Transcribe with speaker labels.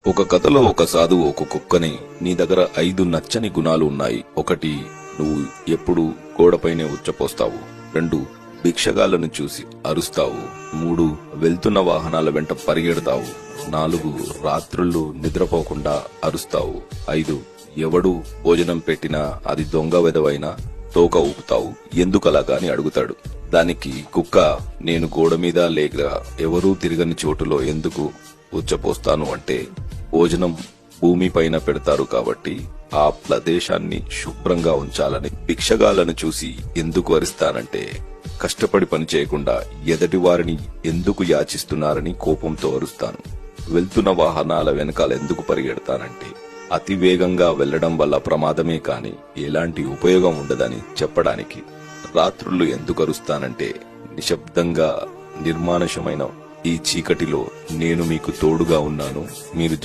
Speaker 1: ఒక కథలో ఒక సాధువు ఒక కుక్కని, నీ దగ్గర 5 నచ్చని గుణాలు ఉన్నాయి. 1, నువ్వు ఎప్పుడు గోడపైనే ఉచ్చపోస్తావు. 2, భిక్షగాళ్లను చూసి అరుస్తావు. 3, వెళ్తున్న వాహనాల వెంట పరిగెడతావు. 4, రాత్రుళ్ళు నిద్రపోకుండా అరుస్తావు. 5, ఎవడు భోజనం పెట్టినా అది దొంగ వెదవైనా తోక ఊపుతావు. ఎందుకలాగా అని అడుగుతాడు. దానికి కుక్క, నేను గోడ మీద లేక ఎవరూ తిరగని చోటులో ఎందుకు ఉచ్చపోస్తాను అంటే, భోజనం భూమి పైన పెడతారు కాబట్టి ఆ ప్రదేశాన్ని శుభ్రంగా ఉంచాలని. భిక్షగాళ్లను చూసి ఎందుకు అరుస్తానంటే, కష్టపడి పని చేయకుండా ఎదటి వారిని ఎందుకు యాచిస్తున్నారని కోపంతో అరుస్తాను. వెళ్తున్న వాహనాల వెనకాల ఎందుకు పరిగెడతానంటే, అతి వేగంగా వెళ్లడం వల్ల ప్రమాదమే కాని ఎలాంటి ఉపయోగం ఉండదని చెప్పడానికి. రాత్రుళ్ళు ఎందుకు అరుస్తానంటే, నిశ్శబ్దంగా నిర్మానుషమైన ఈ చీకటిలో నేను మీకు తోడుగా ఉన్నాను, మీరు